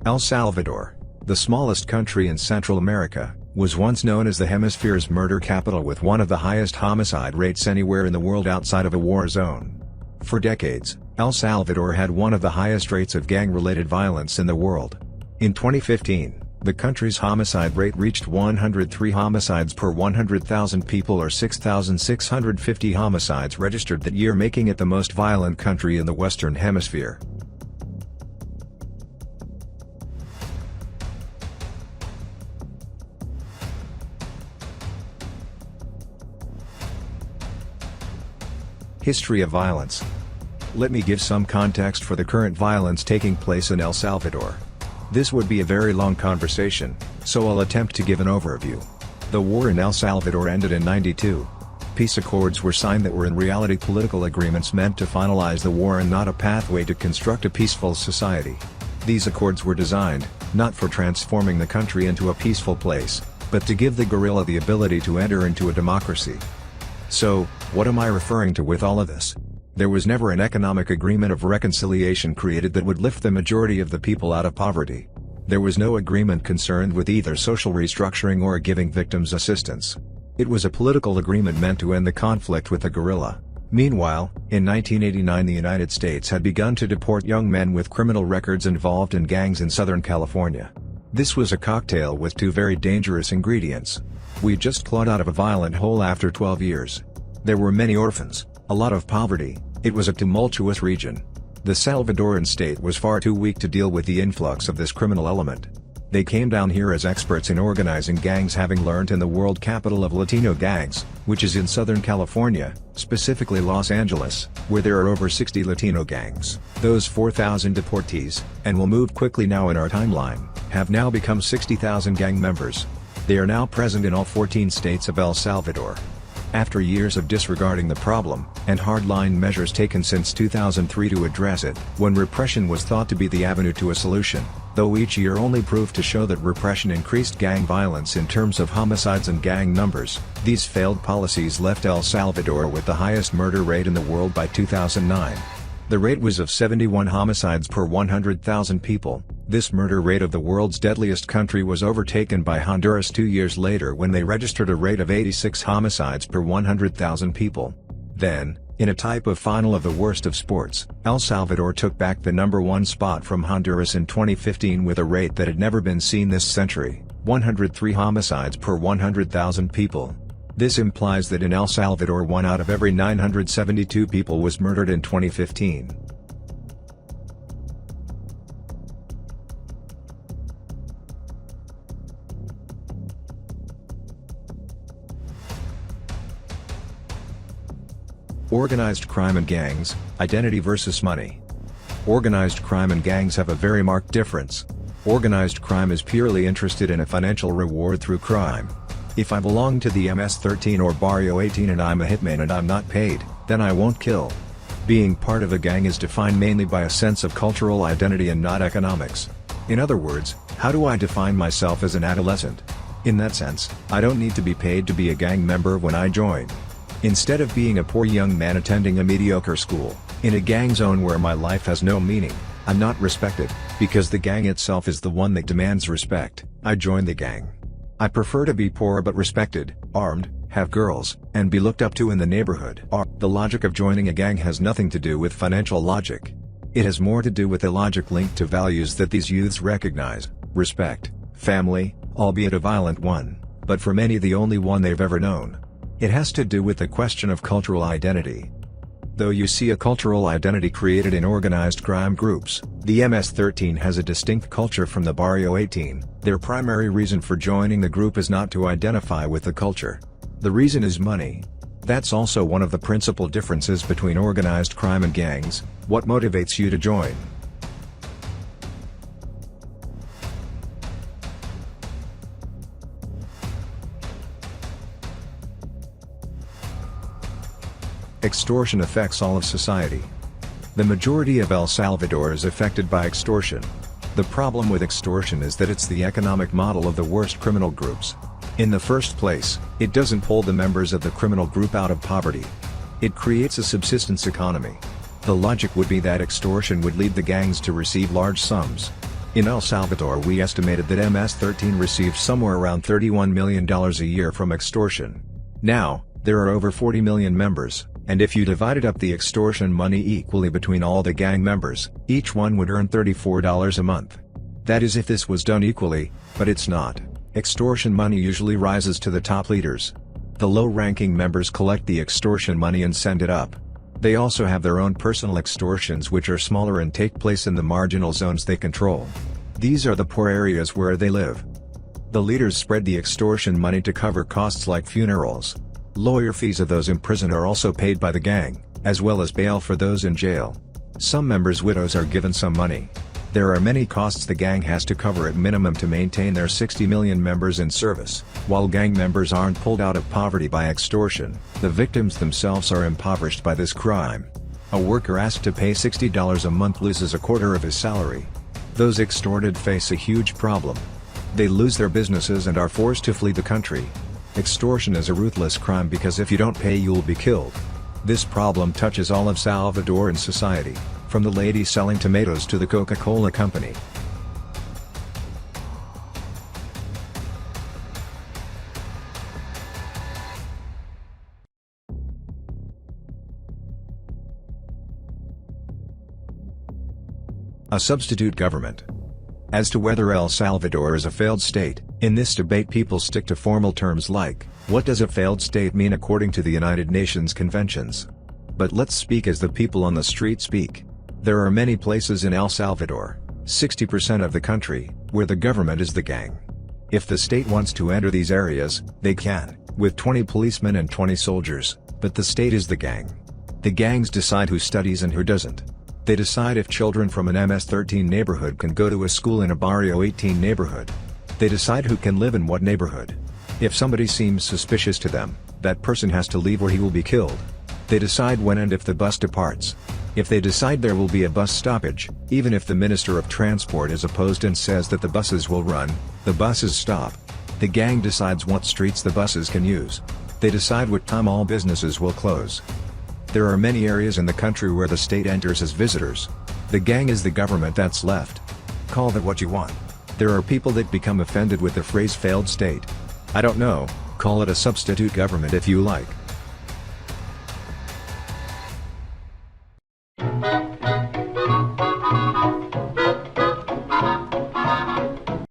El Salvador, the smallest country in Central America, was once known as the hemisphere's murder capital with one of the highest homicide rates anywhere in the world outside of a war zone. For decades, El Salvador had one of the highest rates of gang-related violence in the world. In 2015, the country's homicide rate reached 103 homicides per 100,000 people, or 6,650 homicides registered that year, making it the most violent country in the Western Hemisphere. History of violence. Let me give some context for the current violence taking place in El Salvador. This would be a very long conversation, so I'll attempt to give an overview. The war in El Salvador ended in '92. Peace accords were signed that were in reality political agreements meant to finalize the war and not a pathway to construct a peaceful society. These accords were designed, not for transforming the country into a peaceful place, but to give the guerrilla the ability to enter into a democracy. So, what am I referring to with all of this? There was never an economic agreement of reconciliation created that would lift the majority of the people out of poverty. There was no agreement concerned with either social restructuring or giving victims assistance. It was a political agreement meant to end the conflict with the guerrilla. Meanwhile, in 1989 the United States had begun to deport young men with criminal records involved in gangs in Southern California. This was a cocktail with two very dangerous ingredients. We just clawed out of a violent hole after 12 years. There were many orphans, a lot of poverty, it was a tumultuous region. The Salvadoran state was far too weak to deal with the influx of this criminal element. They came down here as experts in organizing gangs, having learned in the world capital of Latino gangs, which is in Southern California, specifically Los Angeles, where there are over 60 Latino gangs. Those 4,000 deportees, and will move quickly now in our timeline, have now become 60,000 gang members. They are now present in all 14 states of El Salvador. After years of disregarding the problem, and hardline measures taken since 2003 to address it, when repression was thought to be the avenue to a solution, though each year only proved to show that repression increased gang violence in terms of homicides and gang numbers, these failed policies left El Salvador with the highest murder rate in the world by 2009. The rate was of 71 homicides per 100,000 people. This murder rate of the world's deadliest country was overtaken by Honduras 2 years later when they registered a rate of 86 homicides per 100,000 people. Then, in a type of final of the worst of sports, El Salvador took back the #1 spot from Honduras in 2015 with a rate that had never been seen this century, 103 homicides per 100,000 people. This implies that in El Salvador 1 out of every 972 people was murdered in 2015. Organized crime and gangs, identity versus money. Organized crime and gangs have a very marked difference. Organized crime is purely interested in a financial reward through crime. If I belong to the MS-13 or Barrio 18 and I'm a hitman and I'm not paid, then I won't kill. Being part of a gang is defined mainly by a sense of cultural identity and not economics. In other words, how do I define myself as an adolescent? In that sense, I don't need to be paid to be a gang member when I join. Instead of being a poor young man attending a mediocre school, in a gang zone where my life has no meaning, I'm not respected, because the gang itself is the one that demands respect, I join the gang. I prefer to be poor but respected, armed, have girls, and be looked up to in the neighborhood. The logic of joining a gang has nothing to do with financial logic. It has more to do with a logic linked to values that these youths recognize: respect, family, albeit a violent one, but for many the only one they've ever known. It has to do with the question of cultural identity. Though you see a cultural identity created in organized crime groups, the MS-13 has a distinct culture from the Barrio 18. Their primary reason for joining the group is not to identify with the culture. The reason is money. That's also one of the principal differences between organized crime and gangs. What motivates you to join? Extortion affects all of society. The majority of El Salvador is affected by extortion. The problem with extortion is that it's the economic model of the worst criminal groups. In the first place, it doesn't pull the members of the criminal group out of poverty. It creates a subsistence economy. The logic would be that extortion would lead the gangs to receive large sums. In El Salvador we estimated that MS-13 receives somewhere around $31 million a year from extortion. Now, there are over 40 million members, and if you divided up the extortion money equally between all the gang members, each one would earn $34 a month. That is if this was done equally, but it's not. Extortion money usually rises to the top leaders. The low-ranking members collect the extortion money and send it up. They also have their own personal extortions which are smaller and take place in the marginal zones they control. These are the poor areas where they live. The leaders spread the extortion money to cover costs like funerals. Lawyer fees of those in prison are also paid by the gang, as well as bail for those in jail. Some members' widows are given some money. There are many costs the gang has to cover at minimum to maintain their 60 million members in service. While gang members aren't pulled out of poverty by extortion, the victims themselves are impoverished by this crime. A worker asked to pay $60 a month loses a quarter of his salary. Those extorted face a huge problem. They lose their businesses and are forced to flee the country. Extortion is a ruthless crime because if you don't pay you'll be killed. This problem touches all of Salvadoran society, from the lady selling tomatoes to the Coca-Cola company. A substitute government. As to whether El Salvador is a failed state, in this debate people stick to formal terms like, what does a failed state mean according to the United Nations conventions? But let's speak as the people on the street speak. There are many places in El Salvador, 60% of the country, where the government is the gang. If the state wants to enter these areas, they can, with 20 policemen and 20 soldiers, but the state is the gang. The gangs decide who studies and who doesn't. They decide if children from an MS-13 neighborhood can go to a school in a Barrio 18 neighborhood. They decide who can live in what neighborhood. If somebody seems suspicious to them, that person has to leave or he will be killed. They decide when and if the bus departs. If they decide there will be a bus stoppage, even if the Minister of Transport is opposed and says that the buses will run, the buses stop. The gang decides what streets the buses can use. They decide what time all businesses will close. There are many areas in the country where the state enters as visitors. The gang is the government that's left. Call that what you want. There are people that become offended with the phrase failed state. I don't know, call it a substitute government if you like.